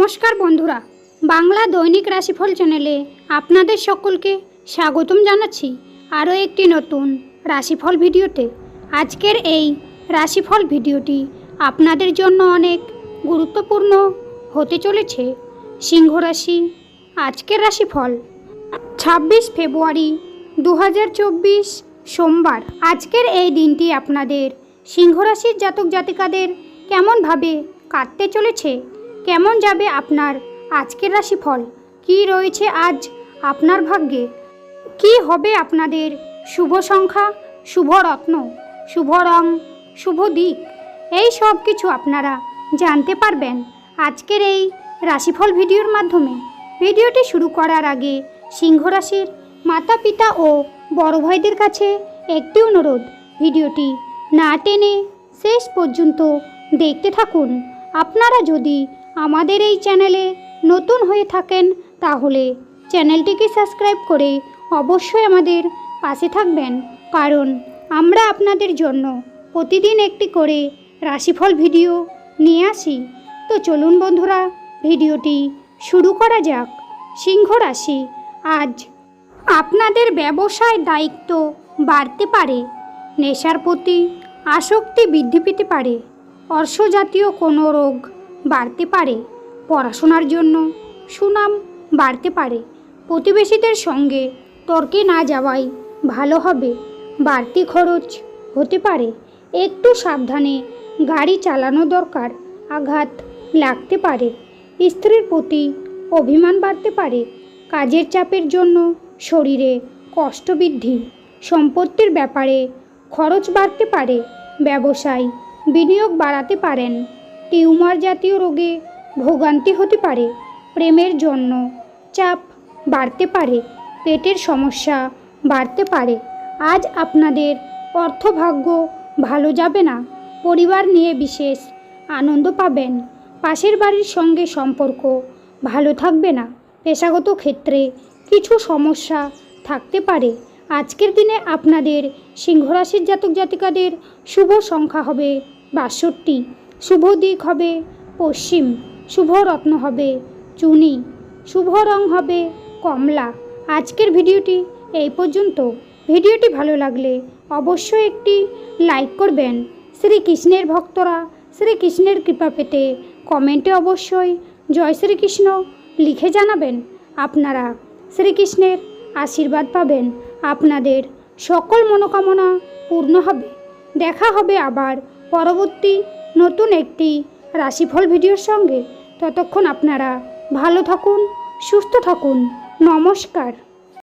নমস্কার বন্ধুরা, বাংলা দৈনিক রাশিফল চ্যানেলে আপনাদের সকলকে স্বাগতম জানাচ্ছি আরও একটি নতুন রাশিফল ভিডিওতে। আজকের এই রাশিফল ভিডিওটি আপনাদের জন্য অনেক গুরুত্বপূর্ণ হতে চলেছে। সিংহ রাশি, আজকের রাশিফল 26 ফেব্রুয়ারি 2024 সোমবার। আজকের এই দিনটি আপনাদের সিংহ রাশির জাতক জাতিকাদের কেমনভাবে কাটতে চলেছে, কেমন যাবে আপনার আজকের রাশিফল, কি রয়েছে আজ আপনার ভাগ্যে, কি হবে আপনাদের শুভ সংখ্যা, শুভ রত্ন, শুভ রং, শুভ দিক, এই সব কিছু আপনারা জানতে পারবেন আজকের এই রাশিফল ভিডিওর মাধ্যমে। ভিডিওটি শুরু করার আগে সিংহ রাশির মাতা পিতা ও বড় ভাইদের কাছে একটি অনুরোধ, ভিডিওটি না টেনে শেষ পর্যন্ত দেখতে থাকুন। আপনারা যদি আমাদের এই চ্যানেলে নতুন হয়ে থাকেন তাহলে চ্যানেলটিকে সাবস্ক্রাইব করে অবশ্যই আমাদের পাশে থাকবেন, কারণ আমরা আপনাদের জন্য প্রতিদিন একটি করে রাশিফল ভিডিও নিয়ে আসি। তো চলুন বন্ধুরা, ভিডিওটি শুরু করা যাক। সিংহ রাশি, আজ আপনাদের ব্যবসায় দায়িত্ব বাড়তে পারে, নেশার প্রতি আসক্তি বৃদ্ধি পেতে পারে, অর্শজাতীয় কোনো রোগ বাড়তে পারে, পড়াশোনার জন্য সুনাম বাড়তে পারে, প্রতিবেশীদের সঙ্গে তর্কে না যাওয়াই ভালো হবে, বাড়তি খরচ হতে পারে, একটু সাবধানে গাড়ি চালানো দরকার, আঘাত লাগতে পারে, স্ত্রীর প্রতি অভিমান বাড়তে পারে, কাজের চাপের জন্য শরীরে কষ্ট বৃদ্ধি, সম্পত্তির ব্যাপারে খরচ বাড়তে পারে, ব্যবসায় বিনিয়োগ বাড়াতে পারেন, টিউমার জাতীয় রোগে ভোগান্তি হতে পারে, প্রেমের জন্য চাপ বাড়তে পারে, পেটের সমস্যা বাড়তে পারে। আজ আপনাদের অর্থভাগ্য ভালো যাবে না, পরিবার নিয়ে বিশেষ আনন্দ পাবেন, পাশের বাড়ির সঙ্গে সম্পর্ক ভালো থাকবে না, পেশাগত ক্ষেত্রে কিছু সমস্যা থাকতে পারে। আজকের দিনে আপনাদের সিংহ রাশির জাতক জাতিকাদের শুভ সংখ্যা হবে 62, শুভ দিক হবে পশ্চিম, শুভ রত্ন হবে চুনি, শুভ রং হবে কমলা। আজকের ভিডিওটি এই পর্যন্ত। ভিডিওটি ভালো লাগলে অবশ্যই একটি লাইক করবেন। শ্রীকৃষ্ণের ভক্তরা শ্রীকৃষ্ণের কৃপা পেতে কমেন্টে অবশ্যই জয় শ্রীকৃষ্ণ লিখে জানাবেন। আপনারা শ্রীকৃষ্ণের আশীর্বাদ পাবেন, আপনাদের সকল মনোকামনা পূর্ণ হবে। দেখা হবে আবার পরবর্তী নতুন একটি রাশিফল ভিডিওর সঙ্গে। ততক্ষণ আপনারা ভালো থাকুন, সুস্থ থাকুন। নমস্কার।